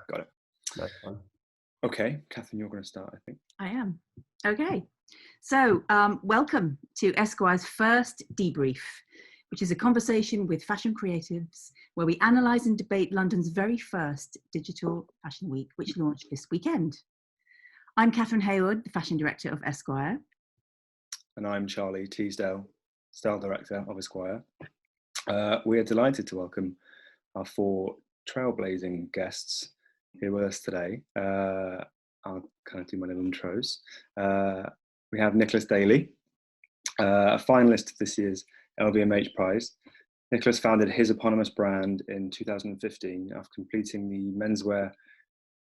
got it. That's fine. Okay, Catherine, you're going to start, I think. I am. Okay. So welcome to Esquire's first Debrief, which is a conversation with fashion creatives where we analyse and debate London's very first digital fashion week, which launched this weekend. I'm Catherine Hayward, the fashion director of Esquire. And I'm Charlie Teasdale, style director of Esquire. We are delighted to welcome our four trailblazing guests here with us today. I'll kind of do my little intros. We have Nicholas Daley, a finalist of this year's LVMH prize. Nicholas founded his eponymous brand in 2015 after completing the menswear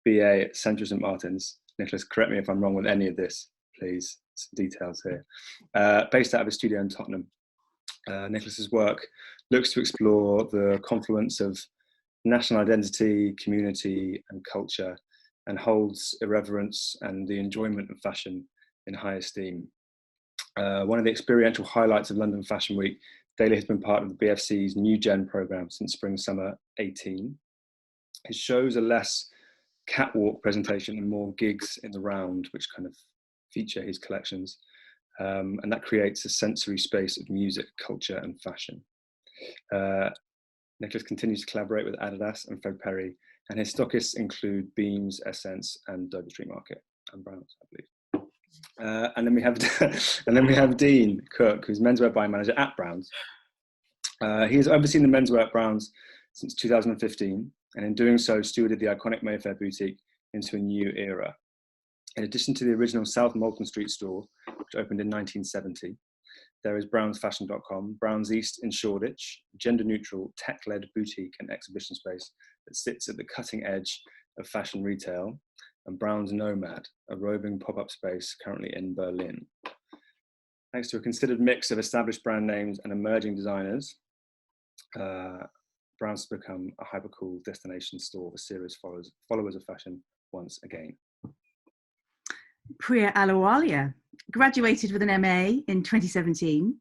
BA at Central St Martin's. Nicholas, correct me if I'm wrong with any of this, please. Some details here. Based out of a studio in Tottenham. Nicholas's work looks to explore the confluence of national identity, community, and culture, and holds irreverence and the enjoyment of fashion in high esteem. One of the experiential highlights of London Fashion Week, Daley has been part of the BFC's New Gen programme since spring-summer 18. His shows are less catwalk presentation and more gigs in the round, which kind of feature his collections. And that creates a sensory space of music, culture, and fashion. Nicholas continues to collaborate with Adidas and Fred Perry, and his stockists include Beams, Essence, and Dover Street Market, and Browns, I believe. And then we have Dean Cook, who's menswear buying manager at Browns. He has overseen the menswear at Browns since 2015, and in doing so, stewarded the iconic Mayfair boutique into a new era. In addition to the original South Molton Street store, which opened in 1970, there is brownsfashion.com, Browns East in Shoreditch, gender-neutral, tech-led boutique and exhibition space that sits at the cutting edge of fashion retail, and Browns Nomad, a roving pop-up space currently in Berlin. Thanks to a considered mix of established brand names and emerging designers, Browns has become a hyper-cool destination store for serious followers of fashion once again. Priya Ahluwalia graduated with an MA in 2017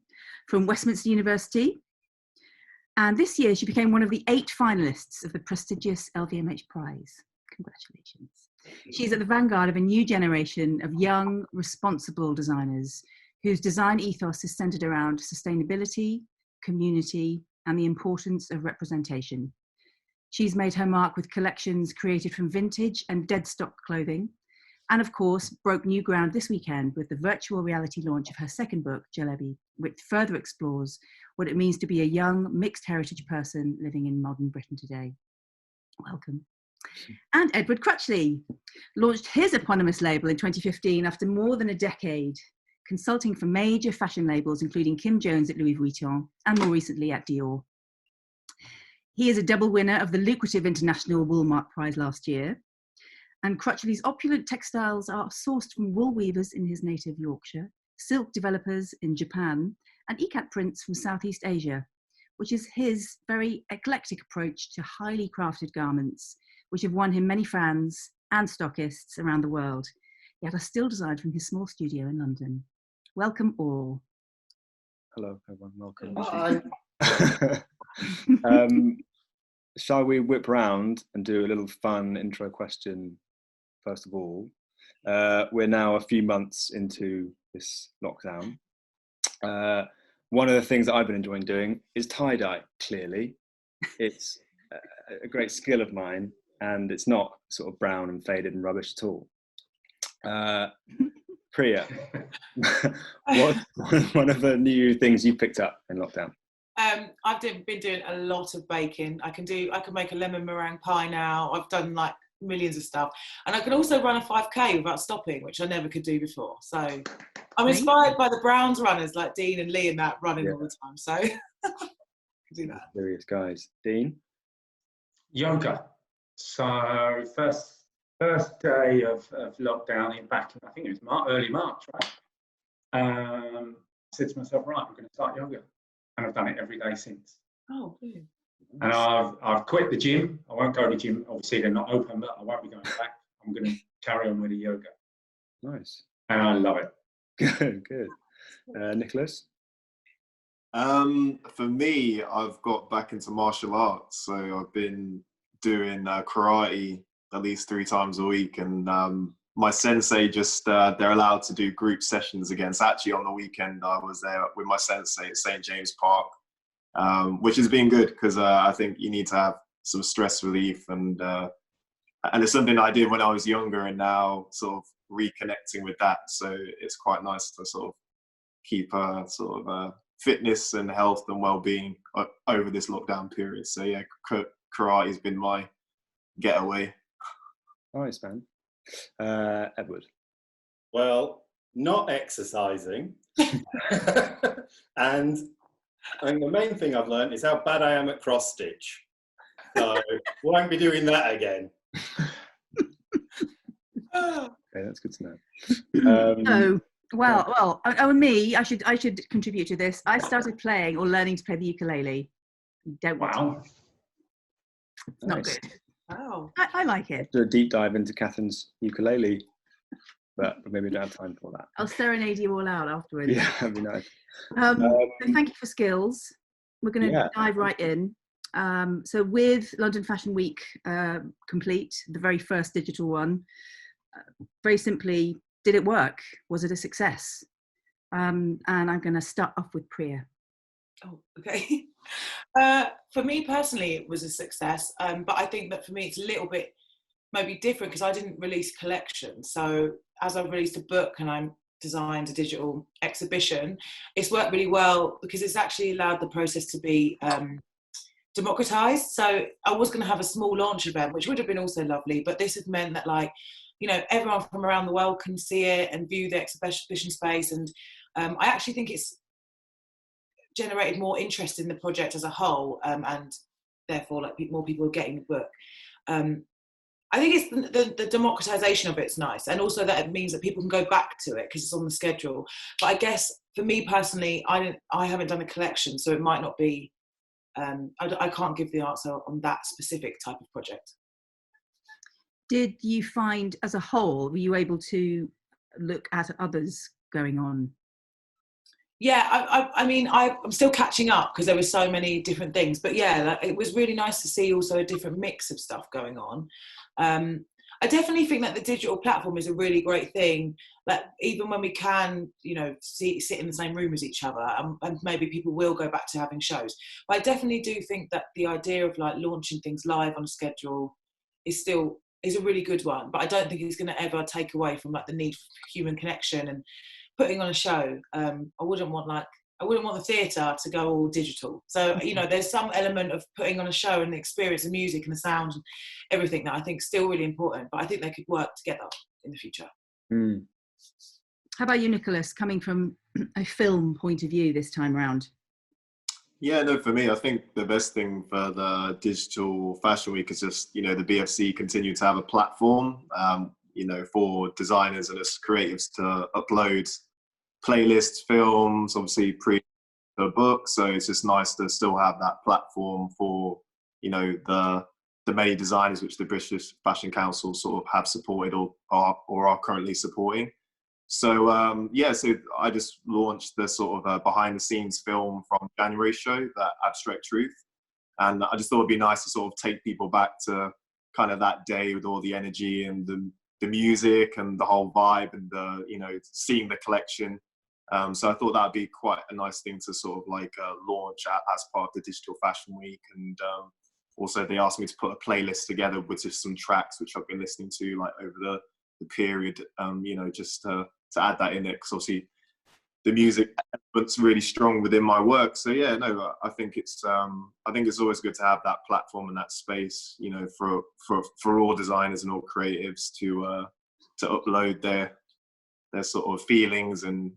from Westminster University. And this year she became one of the 8 finalists of the prestigious LVMH prize. Congratulations. She's at the vanguard of a new generation of young, responsible designers whose design ethos is centered around sustainability, community, and the importance of representation. She's made her mark with collections created from vintage and dead stock clothing, and of course, broke new ground this weekend with the virtual reality launch of her second book, Jalebi, which further explores what it means to be a young, mixed heritage person living in modern Britain today. Welcome. And Edward Crutchley launched his eponymous label in 2015 after more than a decade, consulting for major fashion labels, including Kim Jones at Louis Vuitton, and more recently at Dior. He is a double winner of the lucrative International Woolmark Prize last year, and Crutchley's opulent textiles are sourced from wool weavers in his native Yorkshire, silk developers in Japan, and ikat prints from Southeast Asia, which is his very eclectic approach to highly crafted garments, which have won him many fans and stockists around the world, yet are still designed from his small studio in London. Welcome all. Hello, everyone. Welcome. Hi. Shall we whip round and do a little fun intro question? First of all, we're now a few months into this lockdown. One of the things that I've been enjoying doing is tie-dye, clearly. It's a great skill of mine, and it's not sort of brown and faded and rubbish at all. Priya, what's one of the new things you picked up in lockdown? I've been doing a lot of baking. I can make a lemon meringue pie now. I've done like millions of stuff, and I can also run a 5k without stopping, which I never could do before. So I'm inspired by the Browns runners like Dean and Lee and that running all the time. So do that. Serious guys. Dean? Yoga. So first day of lockdown back in, I think it was early March, right? I said to myself, right, I'm going to start yoga, and I've done it every day since. Oh, brilliant. And I've quit the gym. I won't go to the gym. Obviously, they're not open, but I won't be going back. I'm going to carry on with the yoga. Nice. And I love it. Good. Nicholas? For me, I've got back into martial arts. So I've been doing karate at least 3 times a week. And my sensei just, they're allowed to do group sessions again. So actually on the weekend, I was there with my sensei at St. James Park, which has been good because I think you need to have some stress relief. And it's something I did when I was younger, and now sort of reconnecting with that. So it's quite nice to sort of keep fitness and health and well-being over this lockdown period. So yeah, karate has been my getaway. Nice, man. Edward? Well, not exercising. And I think the main thing I've learned is how bad I am at cross stitch. So won't be doing that again. Okay, that's good to know. Me, I should contribute to this. I started playing or learning to play the ukulele. You don't want to. It's not good. Wow. I like it. Do a deep dive into Catherine's ukulele, but maybe we don't have time for that. I'll serenade you all out afterwards. Yeah, that'd be nice. So thank you for skills. We're going to dive right in. So with London Fashion Week complete, the very first digital one, very simply, did it work? Was it a success? And I'm going to start off with Priya. Oh, okay. For me personally, it was a success. But I think that for me, it's a little bit maybe different because I didn't release collections. So as I've released a book and I'm designed a digital exhibition, it's worked really well because it's actually allowed the process to be democratized. So I was going to have a small launch event, which would have been also lovely, but this has meant that, like, you know, everyone from around the world can see it and view the exhibition space. And I actually think it's generated more interest in the project as a whole, and therefore, like, more people are getting the book. I think it's the democratization of it's nice, and also that it means that people can go back to it because it's on the schedule. But I guess for me personally, I haven't done a collection, so it might not be. I can't give the answer on that specific type of project. Did you find, as a whole, were you able to look at others going on? Yeah, I mean, I'm still catching up because there were so many different things. But yeah, like, it was really nice to see also a different mix of stuff going on. I definitely think that the digital platform is a really great thing. Like, even when we can, you know, sit in the same room as each other, and maybe people will go back to having shows. But I definitely do think that the idea of, like, launching things live on a schedule is a really good one. But I don't think it's going to ever take away from, like, the need for human connection and putting on a show. I wouldn't want the theatre to go all digital. So, you know, there's some element of putting on a show and the experience of music and the sound and everything that I think is still really important, but I think they could work together in the future. Mm. How about you, Nicholas, coming from a film point of view this time around? Yeah, no, for me, I think the best thing for the Digital Fashion Week is just, you know, the BFC continue to have a platform, you know, for designers and us creatives to upload playlists, films, obviously a book. So it's just nice to still have that platform for, you know, the many designers which the British Fashion Council sort of have supported or are currently supporting. So yeah, so I just launched the sort of behind the scenes film from January show, that Abstract Truth. And I just thought it'd be nice to sort of take people back to kind of that day with all the energy and the music and the whole vibe and the, you know, seeing the collection. So I thought that'd be quite a nice thing to sort of like launch as part of the Digital Fashion Week. And also they asked me to put a playlist together with just some tracks which I've been listening to like over the period, you know, just to add that in it, because obviously the music element's really strong within my work. So yeah, no, I think it's always good to have that platform and that space, you know, for all designers and all creatives to upload their sort of feelings and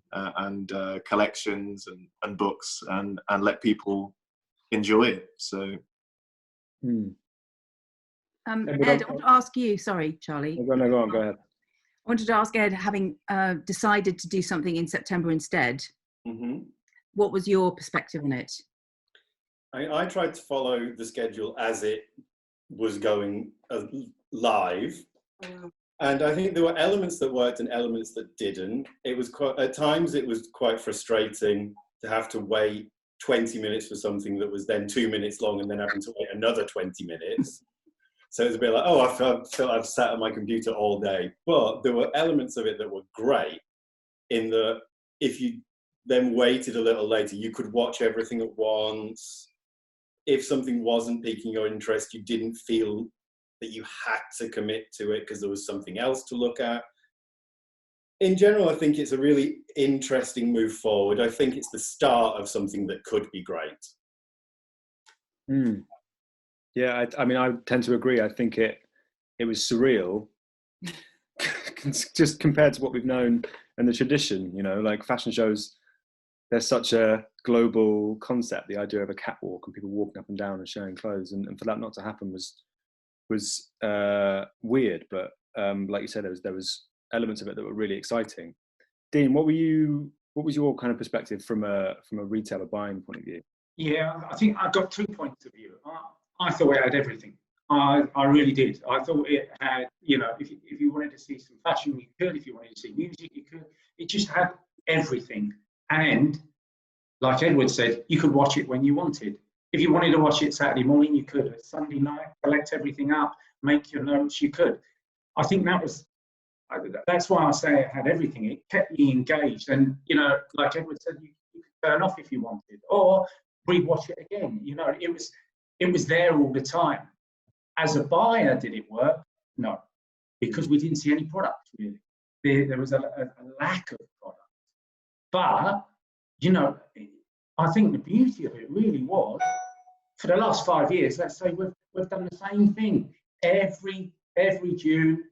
collections and books and let people enjoy it. So Ed, I want to ask you, sorry, Charlie. Go on, go ahead. I wanted to ask Ed, having decided to do something in September instead, what was your perspective on it? I tried to follow the schedule as it was going live. And I think there were elements that worked and elements that didn't. It was at times it was quite frustrating to have to wait 20 minutes for something that was then 2 minutes long and then having to wait another 20 minutes. So it was a bit like, oh, I felt I've sat on my computer all day. But there were elements of it that were great in that if you then waited a little later, you could watch everything at once. If something wasn't piquing your interest, you didn't feel that you had to commit to it because there was something else to look at. In general, I think it's a really interesting move forward. I think it's the start of something that could be great. Yeah, I mean, I tend to agree. I think it was surreal, just compared to what we've known and the tradition. You know, like fashion shows, there's such a global concept. The idea of a catwalk and people walking up and down and showing clothes, and for that not to happen was weird. But like you said, there was elements of it that were really exciting. Dean, what was your kind of perspective from a retailer buying point of view? Yeah, I think I've got 2 points of view. I thought it had everything. I really did. I thought it had, you know, if you wanted to see some fashion, you could. If you wanted to see music, you could. It just had everything. And like Edward said, you could watch it when you wanted. If you wanted to watch it Saturday morning, you could. Sunday night, collect everything up, make your notes, you could. I think that's why I say it had everything. It kept me engaged. And, you know, like Edward said, you could turn off if you wanted, or rewatch it again. You know, it was there all the time. As a buyer, did it work? No, because we didn't see any product, really. There was a lack of product. But, you know, I think the beauty of it really was, for the last 5 years, let's say we've done the same thing. Every due,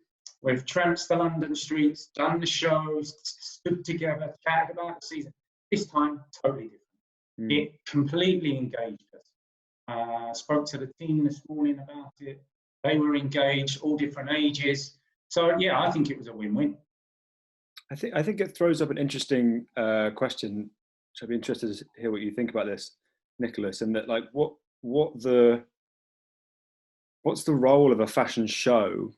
we've tramped the London streets, done the shows, stood together, chatted about the season. This time, totally different. It completely engaged us. Spoke to the team this morning about it. They were engaged, all different ages. So yeah, I think it was a win-win. I think it throws up an interesting question. So I'd be interested to hear what you think about this, Nicholas. And that, like, what's the role of a fashion show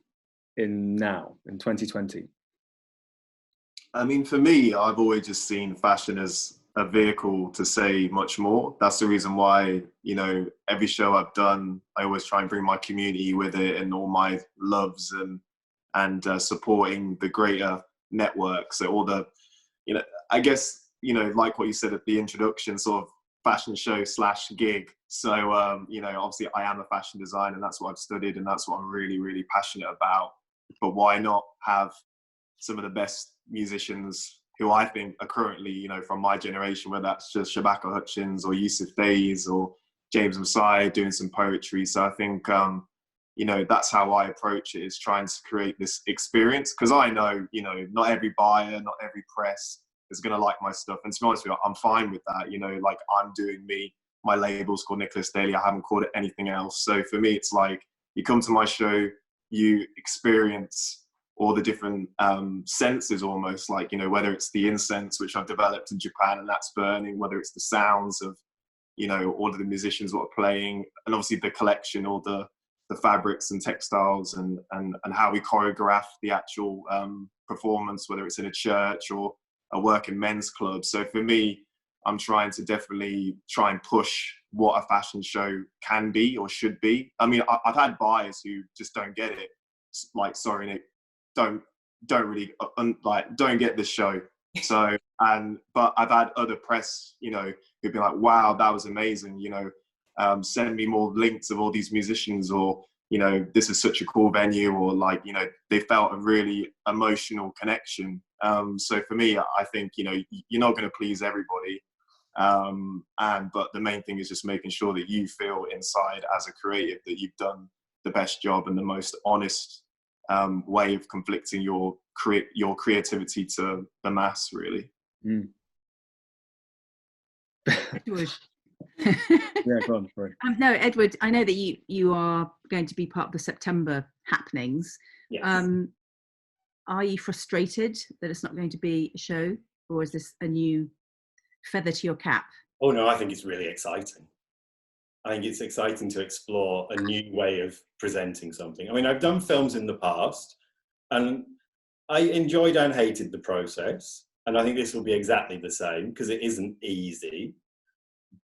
in 2020? I mean, for me, I've always just seen fashion as a vehicle to say much more. That's the reason why, you know, every show I've done, I always try and bring my community with it and all my loves and supporting the greater network. So all the, you know, I guess, you know, like what you said at the introduction, sort of fashion show / gig. So, you know, obviously I am a fashion designer and that's what I've studied and that's what I'm really, really passionate about. But why not have some of the best musicians who I think are currently, you know, from my generation, whether that's just Shabaka Hutchins or Yusuf Days or James Messiah doing some poetry. So I think, you know, that's how I approach it, is trying to create this experience. Because I know, you know, not every buyer, not every press is going to like my stuff. And to be honest with you, I'm fine with that. You know, like, I'm doing me. My label's called Nicholas Daley. I haven't called it anything else. So for me, it's like, you come to my show, you experience all the different senses almost, like, you know, whether it's the incense, which I've developed in Japan and that's burning, whether it's the sounds of, you know, all of the musicians what are playing, and obviously the collection, all the fabrics and textiles and how we choreograph the actual performance, whether it's in a church or a working men's club. So for me, I'm trying to definitely try and push what a fashion show can be or should be. I mean, I've had buyers who just don't get it. Like, sorry, Nick, don't really don't get this show. So, but I've had other press, you know, who've been like, wow, that was amazing, you know, send me more links of all these musicians, or, you know, this is such a cool venue, or, like, you know, they felt a really emotional connection. So for me, I think, you know, you're not going to please everybody. But the main thing is just making sure that you feel inside as a creative that you've done the best job and the most honest way of conflicting your creativity to the mass, really. Edward. Yeah, go on. Sorry. No, Edward, I know that you are going to be part of the September happenings. Yes. Are you frustrated that it's not going to be a show, or is this a new feather to your cap? Oh no, I think it's really exciting. I think it's exciting to explore a new way of presenting something. I mean, I've done films in the past and I enjoyed and hated the process. And I think this will be exactly the same, because it isn't easy.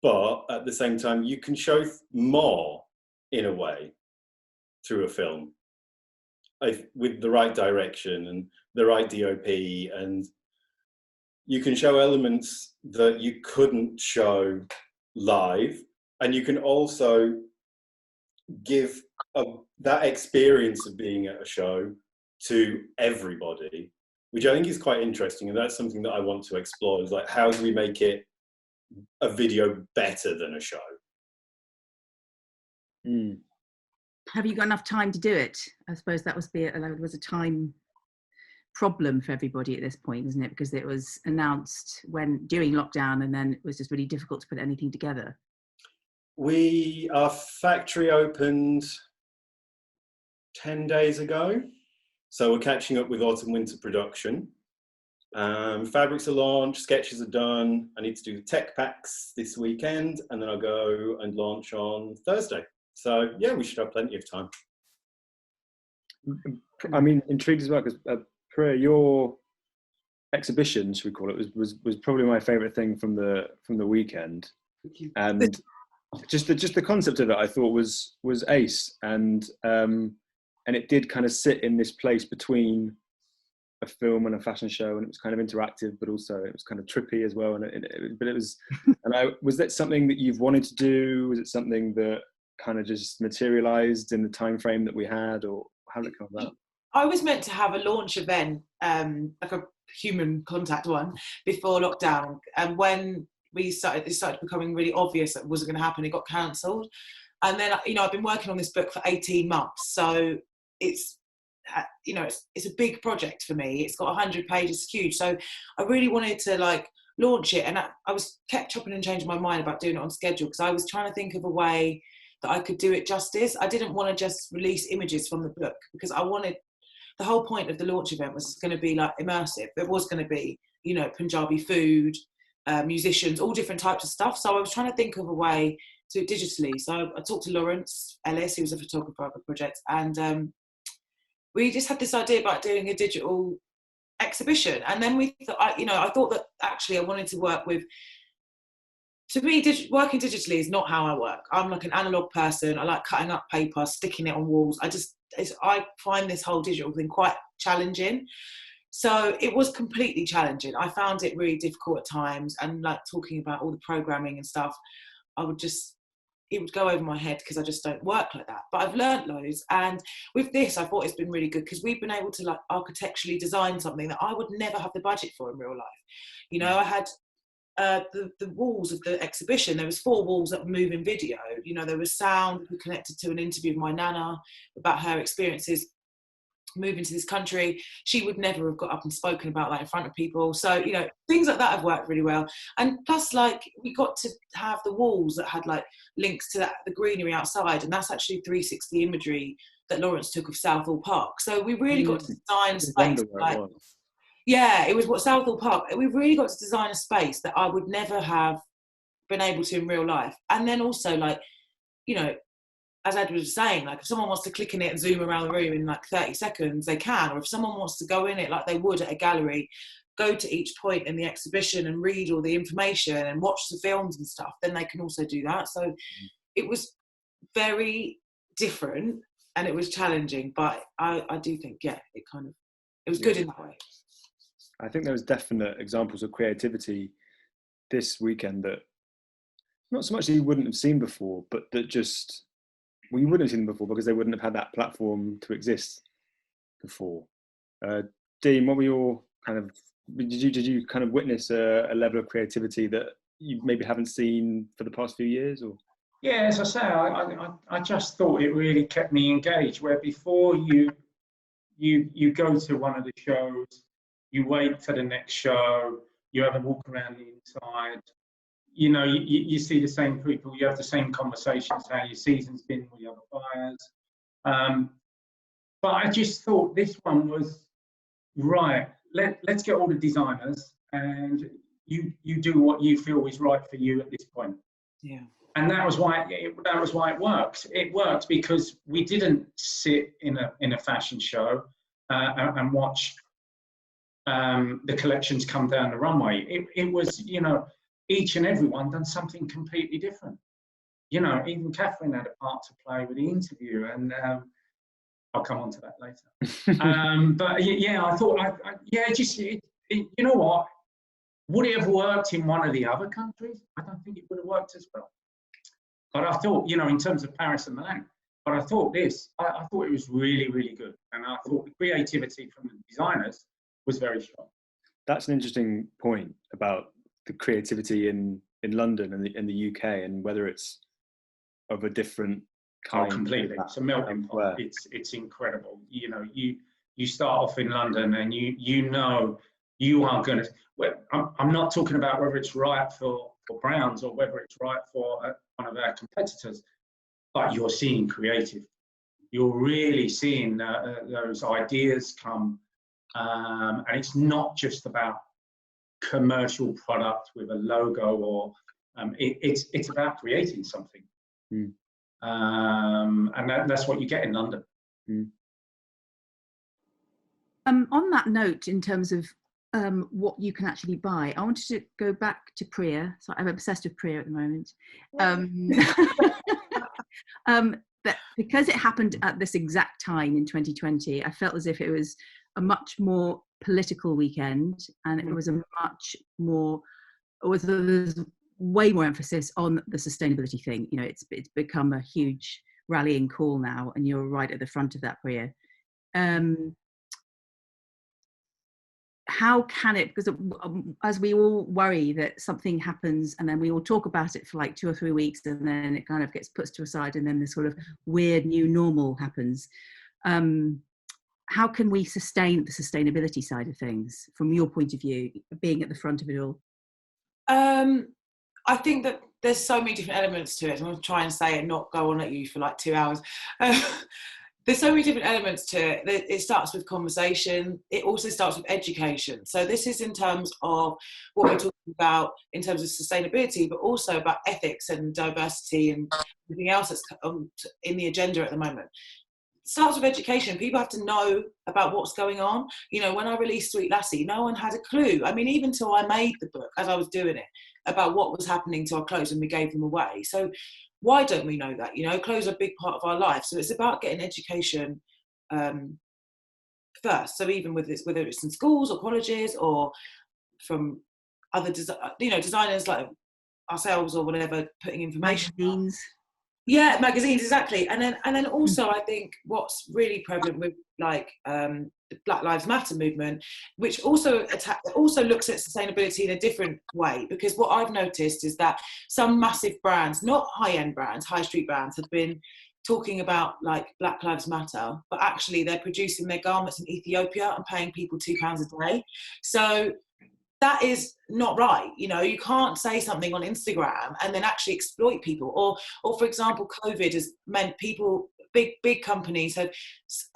But at the same time, you can show more in a way. through a film with the right direction and the right DOP, and you can show elements that you couldn't show live, and you can also give that experience of being at a show to everybody, which I think is quite interesting, and that's something that I want to explore, is like, how do we make it a video better than a show? Have you got enough time to do it? I suppose that was a time problem for everybody at this point, isn't it? Because it was announced during lockdown, and then it was just really difficult to put anything together. Our factory opened 10 days ago, so we're catching up with autumn-winter production. Fabrics are launched, sketches are done. I need to do the tech packs this weekend, and then I'll go and launch on Thursday. So yeah, we should have plenty of time. I mean, intrigued as well, because Priya, your exhibition, should we call it, was probably my favourite thing from the weekend, and just the concept of it I thought was ace, and it did kind of sit in this place between a film and a fashion show, and it was kind of interactive, but also it was kind of trippy as well. Was that something that you've wanted to do? Was it something that kind of just materialized in the time frame that we had, or how did it come about? I was meant to have a launch event, like a human contact one, before lockdown, and when it started becoming really obvious that it wasn't going to happen, it got cancelled. And then, I've been working on this book for 18 months, so it's a big project for me. It's got 100 pages, it's huge. So I really wanted to launch it, and I was kept chopping and changing my mind about doing it on schedule, because I was trying to think of a way that I could do it justice. I didn't want to just release images from the book, because I wanted, the whole point of the launch event was going to be immersive. It was going to be, Punjabi food, musicians, all different types of stuff. So I was trying to think of a way to do it digitally. So I talked to Lawrence Ellis, who was a photographer of the project, and we just had this idea about doing a digital exhibition. And then I thought that actually I wanted to work with, to me, working digitally is not how I work. I'm like an analog person. I like cutting up paper, sticking it on walls. I find this whole digital thing quite challenging. So it was completely challenging. I found it really difficult at times, and talking about all the programming and stuff, it would go over my head, because I just don't work like that. But I've learned loads, and with this I thought it's been really good, because we've been able to architecturally design something that I would never have the budget for in real life. I had the walls of the exhibition, there was 4 walls that were moving video. There was sound connected to an interview with my nana about her experiences moving to this country. She would never have got up and spoken about that in front of people. So things like that have worked really well. And plus, we got to have the walls that had links to the greenery outside, and that's actually 360 imagery that Lawrence took of Southall Park. So we really got to design space. Yeah, it was Southall Park. We really got to design a space that I would never have been able to in real life. And then also, as Edward was saying, if someone wants to click in it and zoom around the room in 30 seconds, they can. Or if someone wants to go in it like they would at a gallery, go to each point in the exhibition and read all the information and watch the films and stuff, then they can also do that. So it was very different, and it was challenging, but I do think, it was good in that way. I think there was definite examples of creativity this weekend that not so much that you wouldn't have seen before, but that just, you wouldn't have seen them before because they wouldn't have had that platform to exist before. Dean, what were your did you kind of witness a level of creativity that you maybe haven't seen for the past few years? Or yeah, as I say, I just thought it really kept me engaged, where before you go to one of the shows, you wait for the next show, you have a walk around the inside, you see the same people, you have the same conversations, how your season's been with the other buyers. But I just thought this one was, right, let's get all the designers, and you do what you feel is right for you at this point. Yeah. And that was why it worked. It worked because we didn't sit in a fashion show and watch the collections come down the runway. It was, each and everyone done something completely different. Even Catherine had a part to play with the interview, and I'll come on to that later. But yeah, I thought, you know what? Would it have worked in one of the other countries? I don't think it would have worked as well. But I thought, you know, in terms of Paris and Milan, but I thought I thought it was really, really good. And I thought the creativity from the designers was very strong. That's an interesting point about the creativity in London and in the UK, and whether it's of a different kind. Oh, completely. It's a melting pot. It's incredible. You know, you start off in London and you know you are going to. Well, I'm not talking about whether it's right for Browns or whether it's right for one of our competitors, but you're seeing creative. You're really seeing those ideas come, and it's not just about commercial product with a logo, or it's about creating something. And that's what you get in London. On that note, in terms of what you can actually buy, I wanted to go back to Priya. So I'm obsessed with Priya at the moment. But because it happened at this exact time in 2020, I felt as if it was a much more political weekend, and it was a much more, there's way more emphasis on the sustainability thing. You know, it's become a huge rallying call now, and you're right at the front of that, Priya. How can it, because as we all worry that something happens and then we all talk about it for like 2 or 3 weeks and then it kind of gets put to a side and then this sort of weird new normal happens. How can we sustain the sustainability side of things from your point of view, being at the front of it all? I think that there's so many different elements to it. I'm going to try and say it, not go on at you for like 2 hours. There's so many different elements to it. It starts with conversation. It also starts with education. So this is in terms of what we're talking about in terms of sustainability, but also about ethics and diversity and everything else that's in the agenda at the moment. It starts with education. People have to know about what's going on. You know, when I released Sweet Lassie, no one had a clue. I mean, even till I made the book, as I was doing it, about what was happening to our clothes and we gave them away. So why don't we know that? You know, clothes are a big part of our life. So it's about getting education first. So even with this, whether it's in schools or colleges or from other designers like ourselves or whatever, putting information. Magazines. Yeah, magazines, exactly. And then also I think what's really prevalent with like the Black Lives Matter movement, which also looks at sustainability in a different way, because what I've noticed is that some massive brands, not high-end brands, high street brands, have been talking about like Black Lives Matter, but actually they're producing their garments in Ethiopia and paying people £2 a day. So that is not right. You know, you can't say something on Instagram and then actually exploit people. Or for example, COVID has meant people, big companies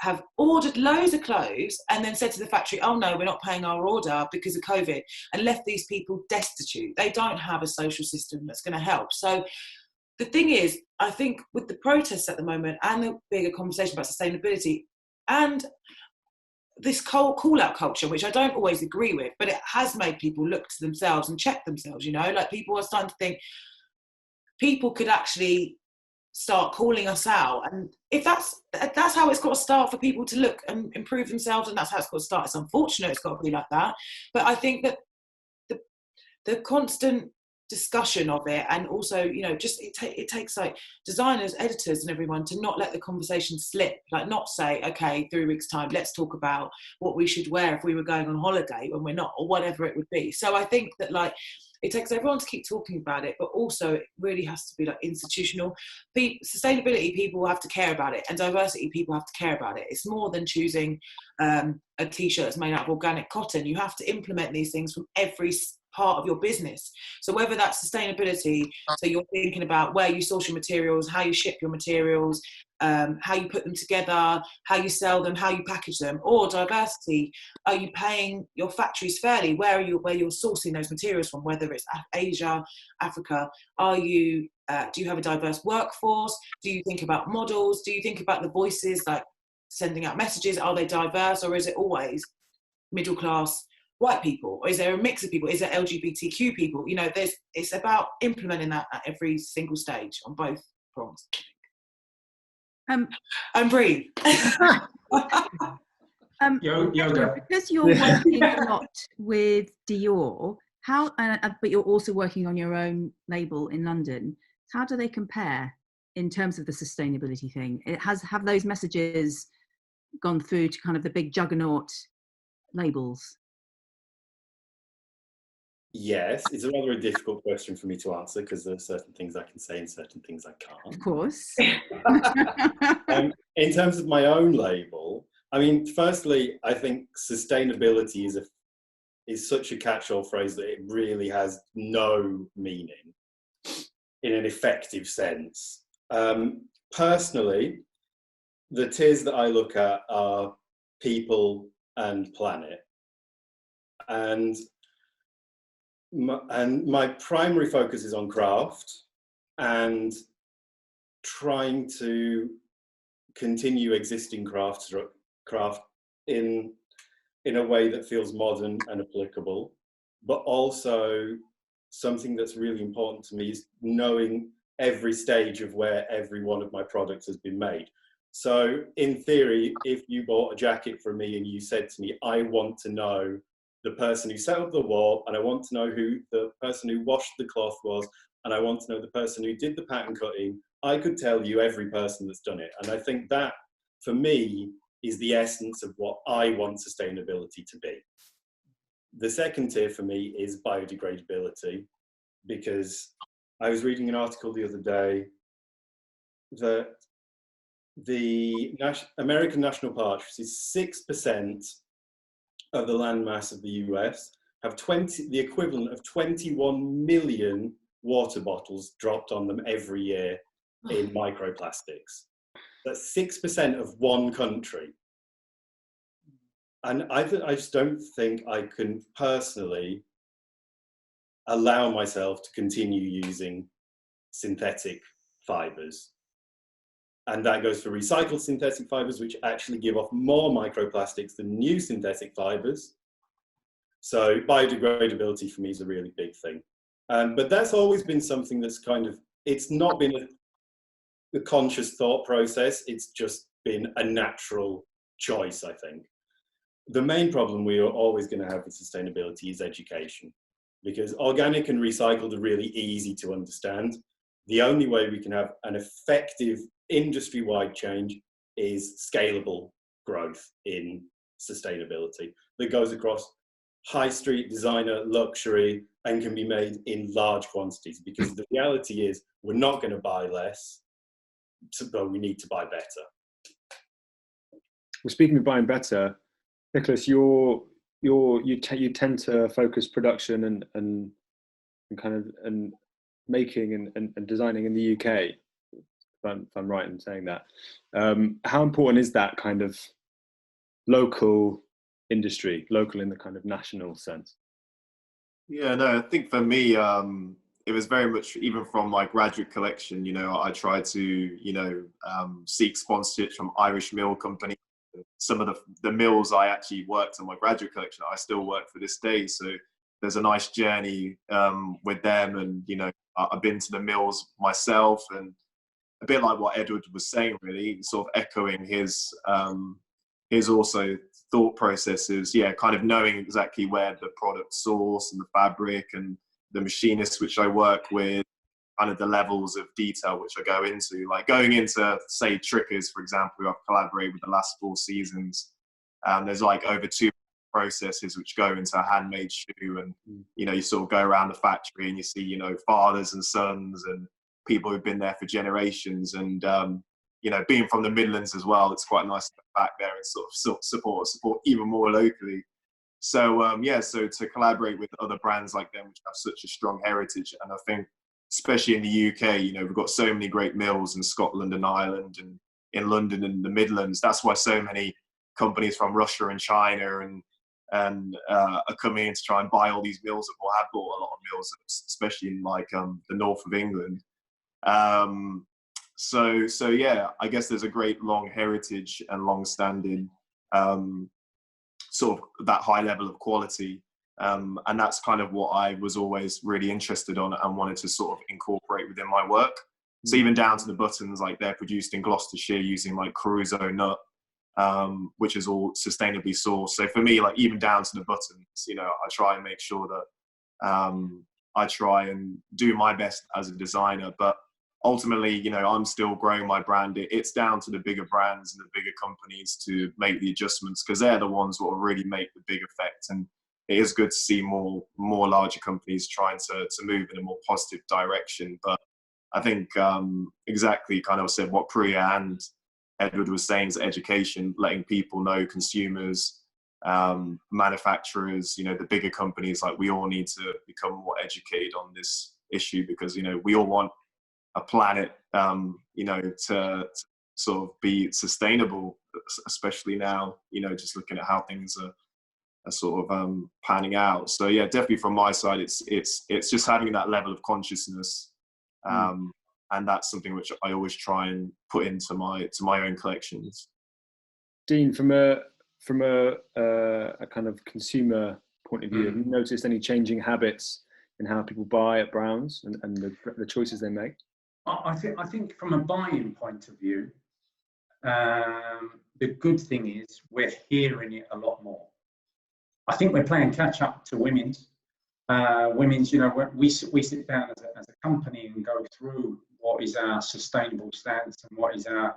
have ordered loads of clothes and then said to the factory, oh no, we're not paying our order because of COVID, and left these people destitute. They don't have a social system that's going to help. So the thing is, I think with the protests at the moment and the bigger conversation about sustainability and this call-out culture, which I don't always agree with, but it has made people look to themselves and check themselves, you know, like people are starting to think people could actually start calling us out. And if that's how it's got to start, for people to look and improve themselves, and that's how it's got to start. It's unfortunate it's got to be like that. But I think that the constant discussion of it, and also, you know, just it takes like designers, editors and everyone to not let the conversation slip, like not say, okay, 3 weeks time, let's talk about what we should wear if we were going on holiday when we're not, or whatever it would be. So I think that like it takes everyone to keep talking about it, but also it really has to be like institutional. Sustainability, people have to care about it, and diversity, people have to care about it. It's more than choosing a t-shirt that's made out of organic cotton. You have to implement these things from every part of your business. So whether that's sustainability, so you're thinking about where you source your materials, how you ship your materials, how you put them together, how you sell them, how you package them, or diversity, are you paying your factories fairly? Where you're sourcing those materials from, whether it's Asia, Africa, do you have a diverse workforce? Do you think about models? Do you think about the voices, like sending out messages? Are they diverse, or is it always middle class white people, or is there a mix of people? Is there LGBTQ people? You know, it's about implementing that at every single stage on both prongs. And breathe. Yoga. Because you're working a lot with Dior, but you're also working on your own label in London. How do they compare in terms of the sustainability thing? Have those messages gone through to kind of the big juggernaut labels? Yes, it's a rather difficult question for me to answer because there are certain things I can say and certain things I can't. Of course. In terms of my own label, I mean, firstly, I think sustainability is such a catch-all phrase that it really has no meaning in an effective sense. Personally, the tiers that I look at are people and planet. And my primary focus is on craft and trying to continue existing craft in a way that feels modern and applicable, but also something that's really important to me is knowing every stage of where every one of my products has been made. So in theory, if you bought a jacket from me and you said to me, I want to know the person who set up the wall, and I want to know who the person who washed the cloth was, and I want to know the person who did the pattern cutting, I could tell you every person that's done it. And I think that, for me, is the essence of what I want sustainability to be. The second tier for me is biodegradability, because I was reading an article the other day that the American national parks, which is 6% of the landmass of the US, have the equivalent of 21 million water bottles dropped on them every year in microplastics. That's 6% of one country. And I just don't think I can personally allow myself to continue using synthetic fibers. And that goes for recycled synthetic fibers, which actually give off more microplastics than new synthetic fibers. So biodegradability for me is a really big thing. But that's always been something that's it's not been a conscious thought process. It's just been a natural choice, I think. The main problem we are always going to have with sustainability is education, because organic and recycled are really easy to understand. The only way we can have an effective industry-wide change is scalable growth in sustainability that goes across high street, designer, luxury, and can be made in large quantities, because the reality is we're not going to buy less, but we need to buy better. Well, speaking of buying better, Nicholas, you tend to focus production and making and designing in the UK. If I'm right in saying that. How important is that kind of local industry, local in the kind of national sense? Yeah, no, I think for me, it was very much, even from my graduate collection, I tried to, seek sponsorships from Irish mill companies. Some of the mills I actually worked on my graduate collection, I still work for this day. So there's a nice journey with them. And, I've been to the mills myself, and a bit like what Edward was saying, really, sort of echoing his also thought processes. Yeah, kind of knowing exactly where the product source and the fabric and the machinists which I work with, kind of the levels of detail which I go into, like going into, say, Trickers, for example, who I've collaborated with the last 4 seasons. There's like over 2 processes which go into a handmade shoe, and you sort of go around the factory and you see fathers and sons and people who've been there for generations, and being from the Midlands as well, it's quite nice to get back there and sort of support even more locally. So so to collaborate with other brands like them which have such a strong heritage, and I think especially in the UK, we've got so many great mills in Scotland and Ireland and in London and the Midlands. That's why so many companies from Russia and China and are coming in to try and buy all these mills, or have bought a lot of mills, especially in like the north of England. So yeah, I guess there's a great long heritage and long-standing sort of that high level of quality, and that's kind of what I was always really interested on and wanted to sort of incorporate within my work. So even down to the buttons, like they're produced in Gloucestershire using like Caruso nut, which is all sustainably sourced. So for me, like even down to the buttons, you know, I try and make sure that I try and do my best as a designer. But ultimately, you know, I'm still growing my brand. It's down to the bigger brands and the bigger companies to make the adjustments, because they're the ones that will really make the big effect. And it is good to see more larger companies trying to move in a more positive direction. But I think exactly kind of said what Priya and Edward was saying is education, letting people know, consumers, manufacturers, you know, the bigger companies, like we all need to become more educated on this issue, because, you know, we all want a planet, you know, to sort of be sustainable, especially now, you know, just looking at how things are sort of panning out. So yeah, definitely from my side, it's just having that level of consciousness, and that's something which I always try and put into my own collections. Dean, from a kind of consumer point of view, have you noticed any changing habits in how people buy at Browns and the choices they make? I think from a buying point of view, the good thing is we're hearing it a lot more. I think we're playing catch up to women's. Women's, you know, we sit down as a company and go through what is our sustainable stance and what is our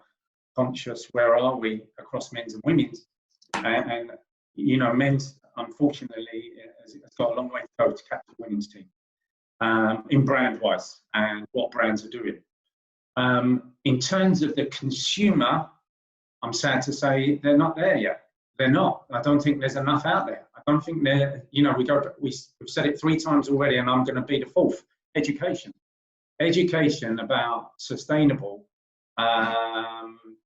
conscious, where are we across men's and women's. And you know, men's, unfortunately, has got a long way to go to catch the women's team in brand-wise and what brands are doing. In terms of the consumer, I'm sad to say they're not there yet. They're not. I don't think there's enough out there. I don't think they're, you know, we've said it 3 times already, and I'm going to be the 4th. Education about sustainable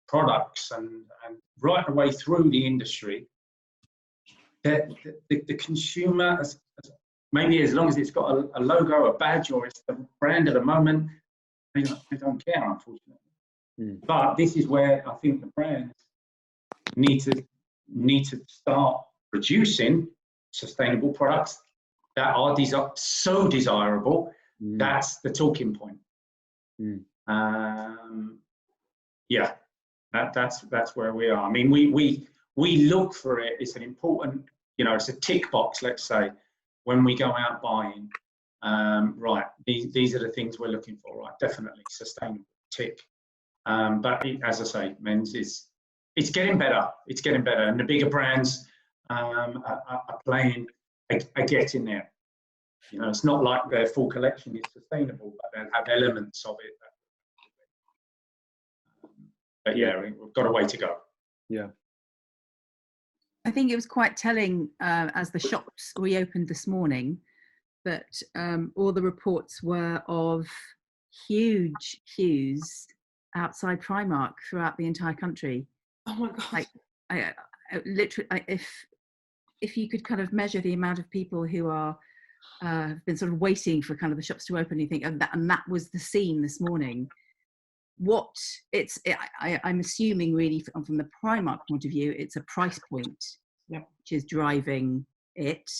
products and right away through the industry. The consumer, maybe as long as it's got a logo, a badge, or it's the brand of the moment, they don't care, unfortunately. But this is where I think the brands need to start producing sustainable products that are so desirable. That's the talking point. Yeah, that's where we are. I mean, we look for it. It's an important, you know, it's a tick box, let's say, when we go out buying. Right, these are the things we're looking for. Right, definitely sustainable, tick. But as I say, men's it's getting better. It's getting better, and the bigger brands are getting there. You know, it's not like their full collection is sustainable, but they'll have elements of it. But yeah, we've got a way to go. Yeah. I think it was quite telling as the shops reopened this morning that all the reports were of huge queues outside Primark throughout the entire country. Oh my God. Like, I literally, if you could kind of measure the amount of people who are have been sort of waiting for kind of the shops to open, you think, and that was the scene this morning. I'm assuming really from the Primark point of view, it's a price point, which is driving it,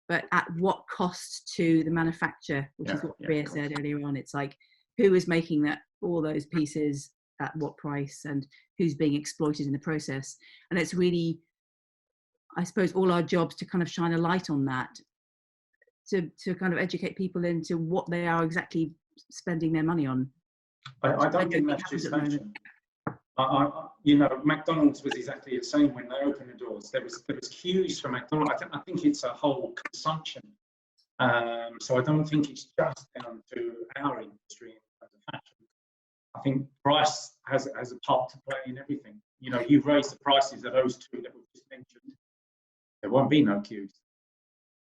but at what cost to the manufacturer, which is what Priya said earlier on. It's like, who is making all those pieces at what price, and who's being exploited in the process. And it's really, I suppose, all our jobs to kind of shine a light on that, to kind of educate people into what they are exactly spending their money on. I don't think that's just fashion. You know, McDonald's was exactly the same when they opened the doors. There was queues for McDonald's. I think it's a whole consumption. So I don't think it's just down to our industry in terms of fashion. I think price has a part to play in everything. You know, you raise the prices of those 2 that we just mentioned, there won't be no queues.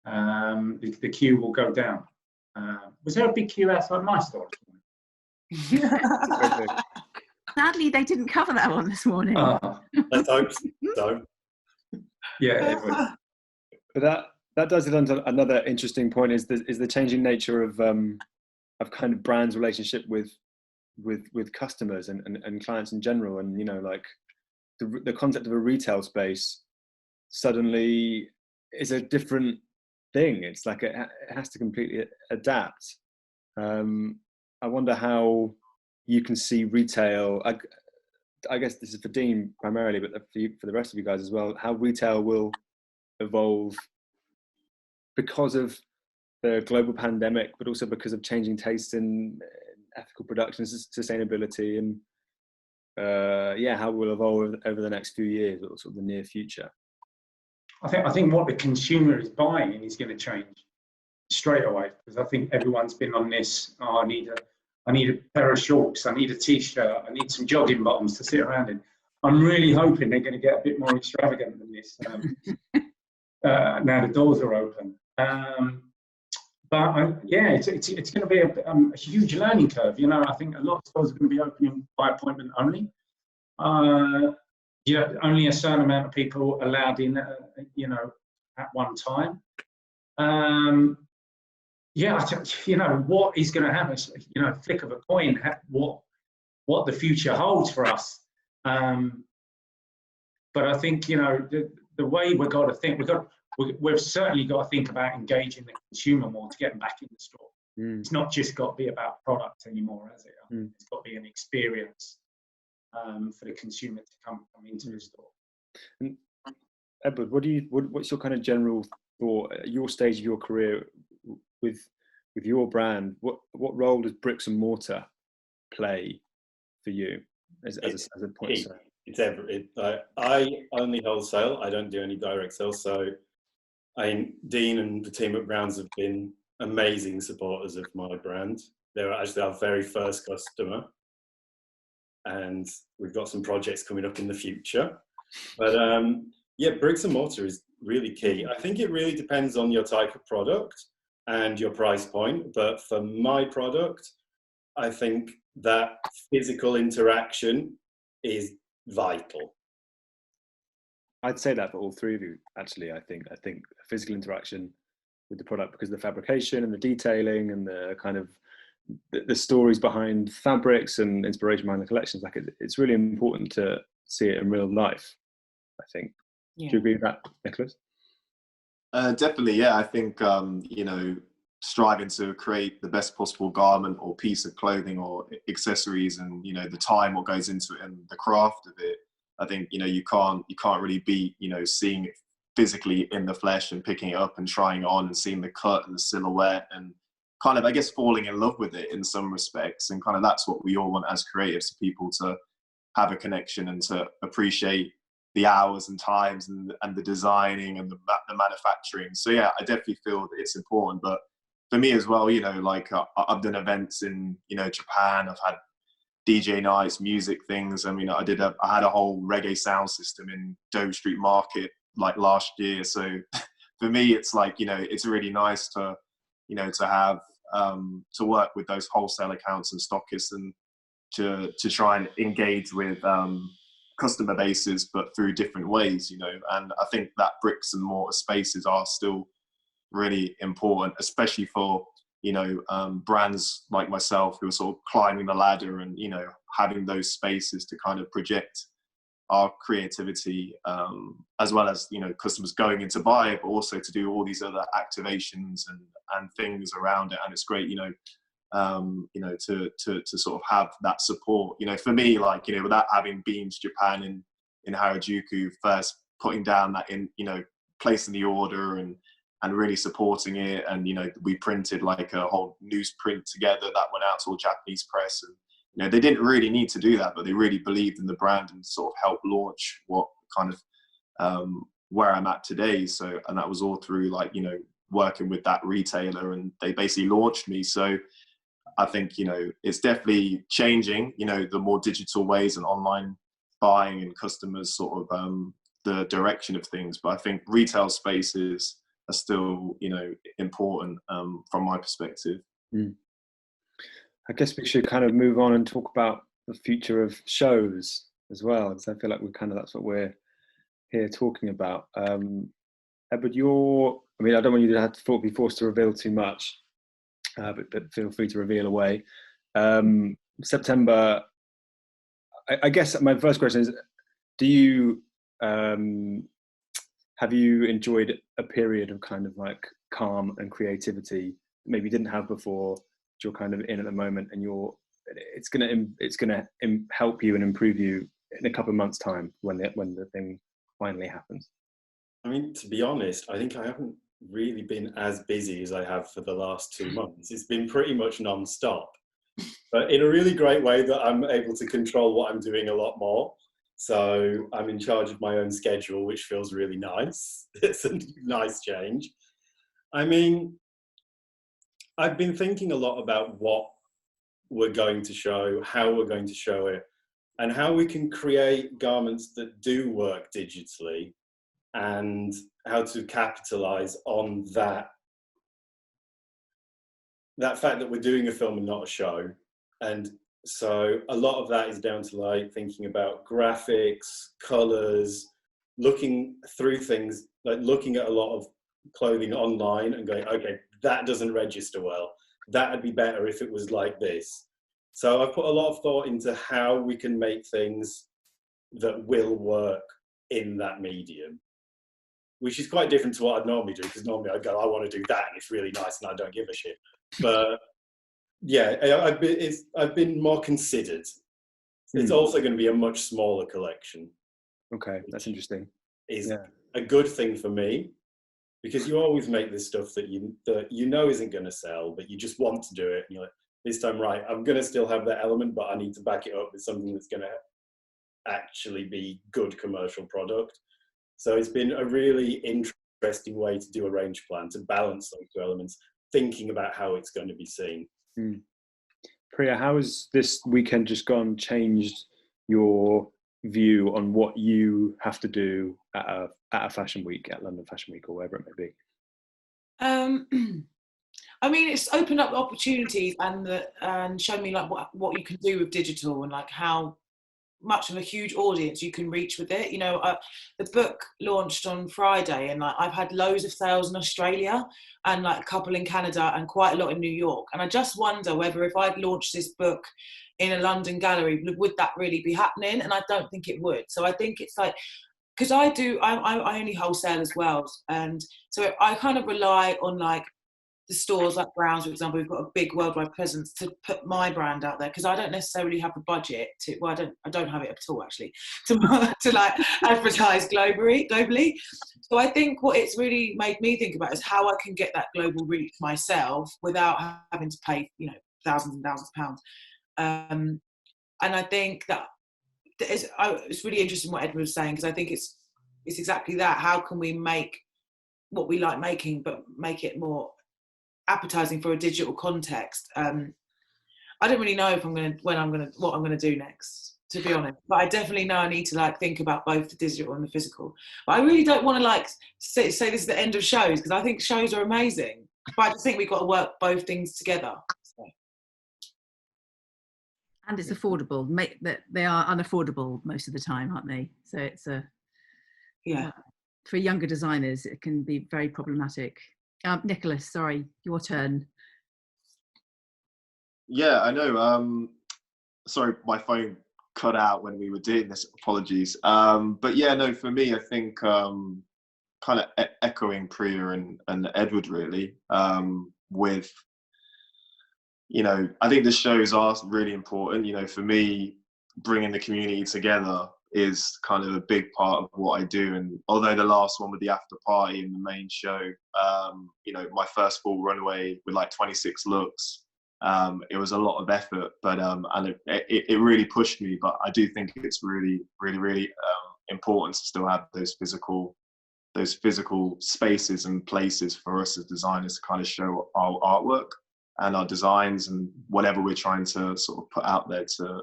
The queue will go down. Was there a big queue outside my store this morning? Sadly, they didn't cover that one this morning. Let's hope so. Yeah. But that does it on to another interesting point, is the changing nature of kind of brands' relationship with customers and clients in general. And, you know, like the concept of a retail space suddenly is a different thing. It's like it has to completely adapt. I wonder how you can see retail, I guess this is for Dean primarily, but for the rest of you guys as well, how retail will evolve because of the global pandemic, but also because of changing tastes in ethical production, sustainability, and how we'll evolve over the next few years, or sort of the near future. I think what the consumer is buying is going to change straight away, because I think everyone's been on this. Oh, I need a pair of shorts. I need a t-shirt. I need some jogging bottoms to sit around in. I'm really hoping they're going to get a bit more extravagant than this now the doors are open. But it's going to be a huge learning curve. You know, I think a lot of stores are going to be opening by appointment only. Only a certain amount of people allowed in, at one time. What is going to happen? Flick of a coin. What the future holds for us. But I think the way we've got to think, we've certainly got to think about engaging the consumer more to get them back in the store. It's not just got to be about product anymore, has it? It's got to be an experience for the consumer to come into the store. And Edward, what's your kind of general thought at your stage of your career with your brand? What role does bricks and mortar play for you as a point? It's I only wholesale. I don't do any direct sales. So Dean and the team at Browns have been amazing supporters of my brand. They were actually our very first customer, and we've got some projects coming up in the future. But bricks and mortar is really key. I think it really depends on your type of product and your price point. But for my product, I think that physical interaction is vital. I'd say that for all three of you, actually. I think physical interaction with the product, because of the fabrication and the detailing and the kind of the stories behind fabrics and inspiration behind the collections, like it's really important to see it in real life, I think. Yeah. Do you agree with that, Nicholas? Definitely, yeah. I think striving to create the best possible garment or piece of clothing or accessories, and the time what goes into it and the craft of it, I think you can't really beat seeing it physically in the flesh and picking it up and trying it on and seeing the cut and the silhouette and kind of, I guess, falling in love with it in some respects. And kind of that's what we all want as creatives, for people to have a connection and to appreciate the hours and times and the designing and the manufacturing. So yeah, I definitely feel that it's important. But for me as well, I've done events in Japan. I've had DJ nights, music things. I mean, I had a whole reggae sound system in Dover Street Market like last year. So for me, it's like it's really nice to to have to work with those wholesale accounts and stockists, and to try and engage with customer bases, but through different ways. And I think that bricks and mortar spaces are still really important, especially for brands like myself who are sort of climbing the ladder and having those spaces to kind of project our creativity, as well as customers going in to buy it, but also to do all these other activations and things around it. And it's great to sort of have that support. For me, without having been to Japan in Harajuku, first putting down that placing the order and really supporting it, and we printed like a whole newsprint together that went out to all Japanese press, and they didn't really need to do that, but they really believed in the brand and sort of helped launch what kind of where I'm at today. So, and that was all through working with that retailer, and they basically launched me. So I think it's definitely changing, the more digital ways and online buying and customers sort of the direction of things. But I think retail spaces are still important from my perspective. I guess we should kind of move on and talk about the future of shows as well, because I feel like that's what we're here talking about. Edward, I don't want you to have to be forced to reveal too much, but feel free to reveal away. September, I guess my first question is, do you have you enjoyed a period of kind of like calm and creativity maybe you didn't have before, that you're kind of in at the moment, and you're it's gonna help you and improve you in a couple of months' time when the thing finally happens? I mean, to be honest, I think I haven't really been as busy as I have for the last 2 months. It's been pretty much non-stop, but in a really great way that I'm able to control what I'm doing a lot more. So I'm in charge of my own schedule, which feels really nice. It's a nice change. I mean, I've been thinking a lot about what we're going to show, how we're going to show it, and how we can create garments that do work digitally, and how to capitalize on that fact that we're doing a film and not a show. And so a lot of that is down to like thinking about graphics, colors, looking through things, like looking at a lot of clothing online and going, okay, that doesn't register well. That'd be better if it was like this. So I've put a lot of thought into how we can make things that will work in that medium, which is quite different to what I'd normally do, because normally I'd go, I want to do that, and it's really nice, and I don't give a shit. But yeah, I've been more considered. It's also going to be a much smaller collection. Okay, that's interesting. Is a good thing for me, because you always make this stuff that you know isn't going to sell, but you just want to do it. And you're like, this time, right, I'm going to still have that element, but I need to back it up with something that's going to actually be good commercial product. So it's been a really interesting way to do a range plan, to balance those two elements, thinking about how it's going to be seen. Priya, how has this weekend just gone changed your view on what you have to do at a fashion week, at London Fashion Week, or wherever it may be? I mean, it's opened up opportunities and shown me like what you can do with digital, and like how much of a huge audience you can reach with it. You know, the book launched on Friday, and like I've had loads of sales in Australia, and like a couple in Canada, and quite a lot in New York. And I just wonder whether if I'd launched this book in a London gallery, would that really be happening? And I don't think it would. So I think it's like, because I only wholesale as well, and so I kind of rely on like the stores like Browns, for example. We've got a big worldwide presence to put my brand out there, because I don't necessarily have the budget to. Well, I don't have it at all actually to like advertise globally. So I think what it's really made me think about is how I can get that global reach myself without having to pay, you know, thousands and thousands of pounds. And I think that it's really interesting what Edward was saying, because I think it's exactly that. How can we make what we like making, but make it more appetizing for a digital context? I don't really know what I'm gonna do next, to be honest. But I definitely know I need to like think about both the digital and the physical. But I really don't want to like say this is the end of shows, because I think shows are amazing. But I just think we've got to work both things together. So. And it's affordable. They are unaffordable most of the time, aren't they? So it's for younger designers, it can be very problematic. Nicholas, sorry, your turn. Yeah, I know. Sorry, my phone cut out when we were doing this. Apologies. But yeah, no, for me, I think kind of echoing Priya and Edward really, with, you know, I think the shows are really important. You know, for me, bringing the community together is kind of a big part of what I do. And although the last one with the after party and the main show, you know, my first full runway with like 26 looks, it was a lot of effort, but and it really pushed me. But I do think it's really important to still have those physical spaces and places for us as designers to kind of show our artwork and our designs and whatever we're trying to sort of put out there to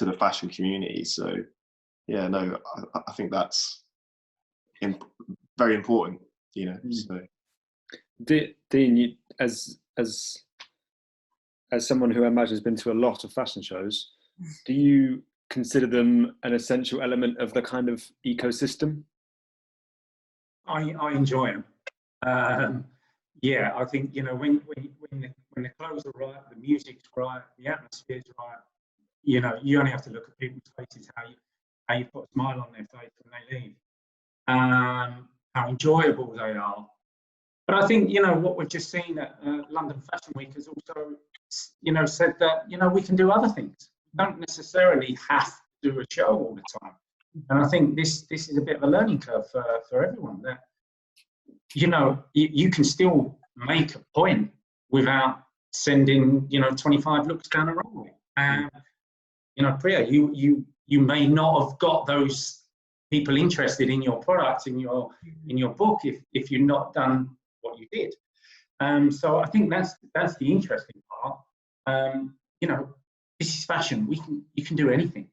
the fashion community. So yeah, no, I think that's very important, you know. So Dean, you, as someone who I imagine has been to a lot of fashion shows, do you consider them an essential element of the kind of ecosystem? I enjoy them. Yeah, I think, you know, when the clothes are right, the music's right, the atmosphere's right, you know, you only have to look at people's faces, how you put a smile on their face when they leave, how enjoyable they are. But I think, you know, what we've just seen at London Fashion Week has also you know, said that, you know, we can do other things. We don't necessarily have to do a show all the time. And I think this is a bit of a learning curve for everyone, that, you know, you can still make a point without sending, you know, 25 looks down a runway. And, you know, Priya, you may not have got those people interested in your product, in your book, if you've not done what you did. So I think that's the interesting part. You know, this is fashion. You can do anything.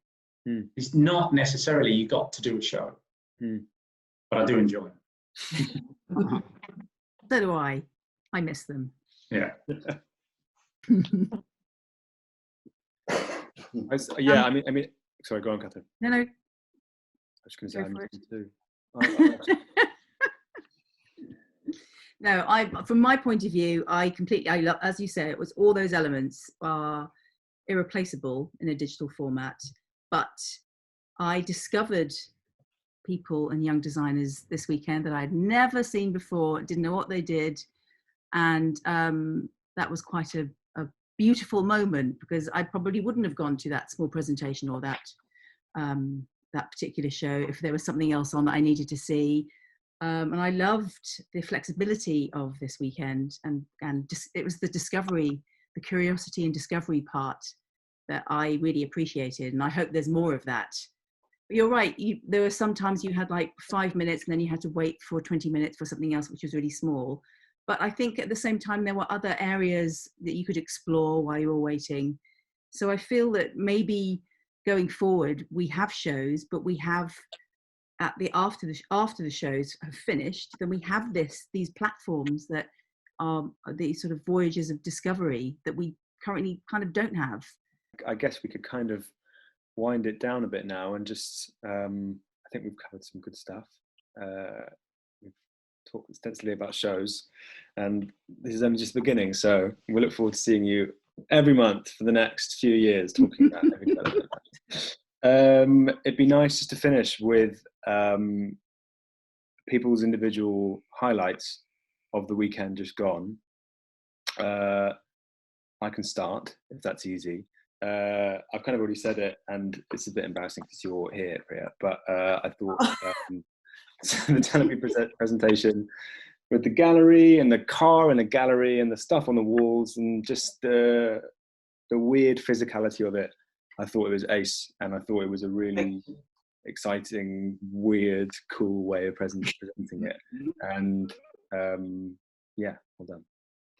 It's not necessarily you got to do a show, but I do enjoy it. So do I. I miss them. Yeah. Yeah, I mean, sorry, go on, Catherine. No. I was going to say I miss them too. No, from my point of view, I love, as you say, it was all those elements are irreplaceable in a digital format. But I discovered people and young designers this weekend that I'd never seen before, didn't know what they did. And that was quite a beautiful moment, because I probably wouldn't have gone to that small presentation or that particular show if there was something else on that I needed to see. And I loved the flexibility of this weekend, and it was the discovery, the curiosity and discovery part that I really appreciated, and I hope there's more of that. But you're right, there were sometimes you had like 5 minutes and then you had to wait for 20 minutes for something else which was really small. But I think at the same time there were other areas that you could explore while you were waiting. So I feel that maybe going forward we have shows, but we have after the shows have finished, then we have these platforms that are these sort of voyages of discovery that we currently kind of don't have. I guess we could kind of wind it down a bit now and just, I think we've covered some good stuff. We've talked extensively about shows, and this is only just the beginning. So we look forward to seeing you every month for the next few years talking about every development. It'd be nice just to finish with people's individual highlights of the weekend just gone. I can start if that's easy. I've kind of already said it, and it's a bit embarrassing because you're here, Priya, but I thought the Debrief presentation with the gallery and the car and the gallery and the stuff on the walls and just the weird physicality of it, I thought it was ace, and I thought it was a really exciting, weird, cool way of presenting it. And yeah, well done.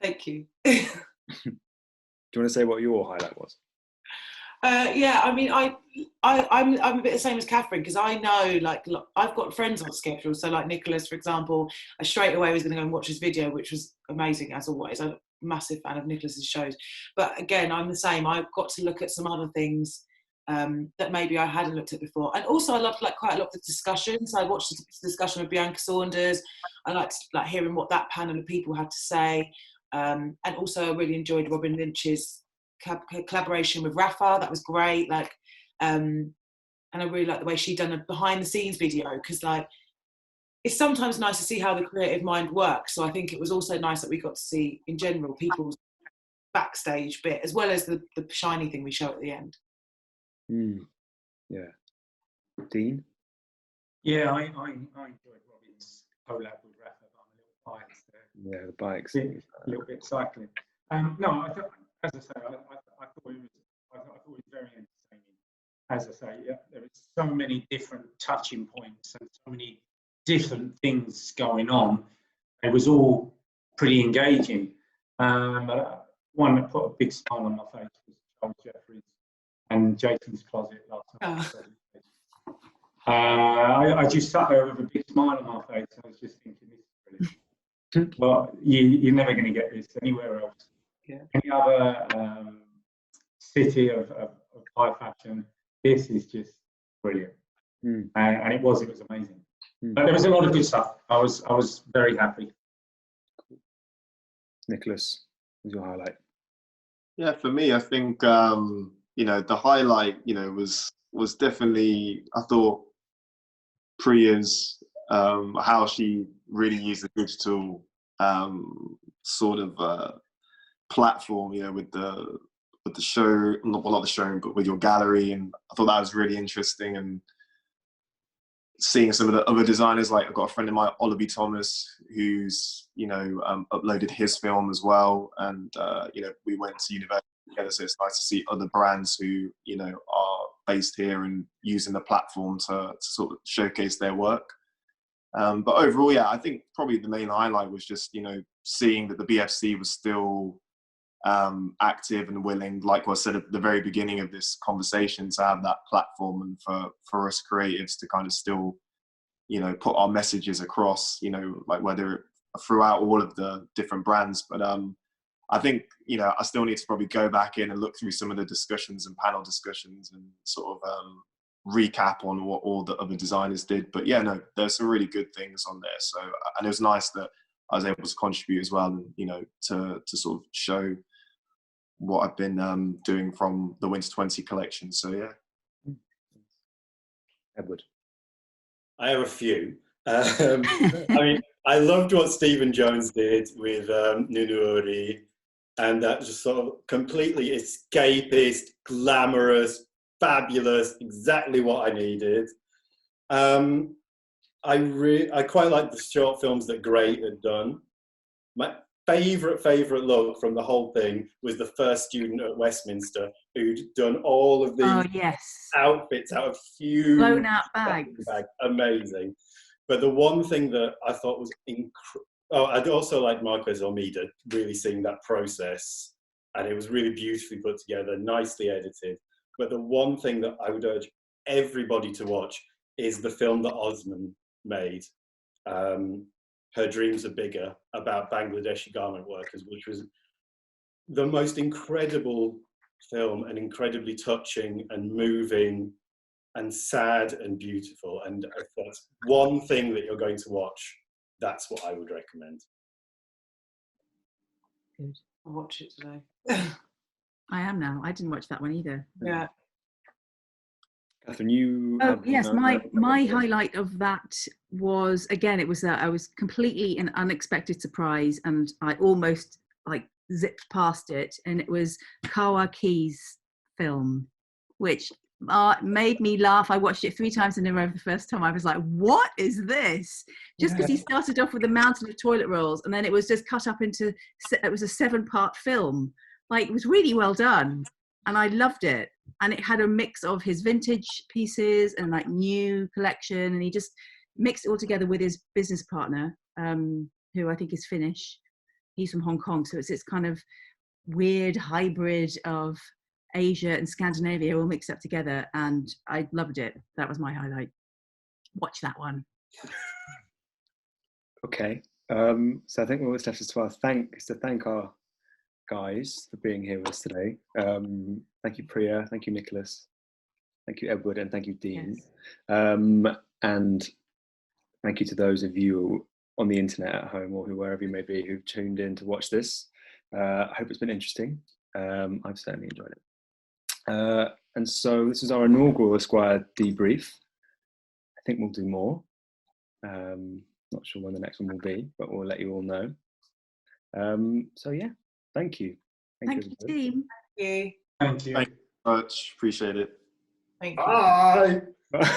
Thank you. Do you want to say what your highlight was? Yeah, I mean, I'm a bit the same as Catherine, because I know, like, I've got friends on schedule. So, like Nicholas, for example, I straight away was going to go and watch his video, which was amazing as always. I'm a massive fan of Nicholas's shows. But again, I'm the same. I've got to look at some other things that maybe I hadn't looked at before. And also, I loved quite a lot of the discussions. I watched the discussion with Bianca Saunders. I liked hearing what that panel of people had to say. And also, I really enjoyed Robin Lynch's collaboration with Rafa. That was great. And I really like the way she done a behind the scenes video, because it's sometimes nice to see how the creative mind works. So I think it was also nice that we got to see in general people's backstage bit, as well as the shiny thing we show at the end. Yeah. Dean? Yeah, I enjoyed Robin's collab with Rafa, but I'm a little biased there. Yeah, the bikes. A little bit cycling. No, I thought, as I say, I thought it was very entertaining. As I say, yeah, there were so many different touching points and so many different things going on. It was all pretty engaging. One that put a big smile on my face was Charles Jeffries and Jason's Closet last night. I just sat there with a big smile on my face. I was just thinking, this is brilliant. Well, you're never going to get this anywhere else. Yeah. Any other city of high fashion, this is just brilliant. And it was amazing. But there was a lot of good stuff. I was very happy. Nicholas, what was your highlight? Yeah, for me, I think the highlight, was definitely, I thought, Priya's how she really used the digital sort of platform, you know, with the show, not the show, but with your gallery, and I thought that was really interesting. And seeing some of the other designers, like I've got a friend of mine, Oliver Thomas, who's, you know, uploaded his film as well, and you know, we went to university together, so it's nice to see other brands who, you know, are based here and using the platform to sort of showcase their work. But overall, yeah, I think probably the main highlight was just, you know, seeing that the BFC was still active and willing, like I said at the very beginning of this conversation, to have that platform, and for us creatives to kind of still, you know, put our messages across, you know, like whether throughout all of the different brands. But I think, you know, I still need to probably go back in and look through some of the discussions and panel discussions and sort of recap on what all the other designers did. But yeah, no, there's some really good things on there. So, and it was nice that I was able to contribute as well, and, you know, to sort of show what I've been doing from the Winter 20 collection. So yeah. Edward. I have a few. I mean, I loved what Stephen Jones did with Nunuri, and that just sort of completely escapist, glamorous, fabulous, exactly what I needed. I quite like the short films that Great had done. My favourite look from the whole thing was the first student at Westminster who'd done all of these outfits out of huge blown out bags. Amazing. But the one thing that I thought was I'd also like Marquez Almeida, really seeing that process, and it was really beautifully put together, nicely edited. But the one thing that I would urge everybody to watch is the film that Osman made, Her Dreams Are Bigger, about Bangladeshi garment workers, which was the most incredible film, and incredibly touching and moving and sad and beautiful. And if that's one thing that you're going to watch, that's what I would recommend. Good. I'll watch it today. I am now. I didn't watch that one either. Yeah. Catherine, you. Oh yes, my highlight of that was, again, it was I was completely an unexpected surprise, and I almost like zipped past it, and it was Kawa Key's film, which made me laugh. I watched it 3 times in a row. The first time I was like, what is this? Just because he started off with a mountain of toilet rolls, and then it was just cut up into, it was a 7-part film. Like, it was really well done, and I loved it. And it had a mix of his vintage pieces and like new collection, and he just mixed it all together with his business partner, who I think is Finnish. He's from Hong Kong, so it's this kind of weird hybrid of Asia and Scandinavia all mixed up together, and I loved it. That was my highlight. Watch that one. Okay, so I think we're almost left as well. Thank our guys for being here with us today. Thank you, Priya. Thank you, Nicholas. Thank you, Edward, and thank you, Dean. Yes. And thank you to those of you on the internet at home, or wherever you may be, who've tuned in to watch this. I hope it's been interesting. I've certainly enjoyed it. And so this is our inaugural Esquire debrief. I think we'll do more. Not sure when the next one will be, but we'll let you all know. So yeah, thank you. Thank you, team. Thank you. Thank you very much. Appreciate it. Thank you. Bye.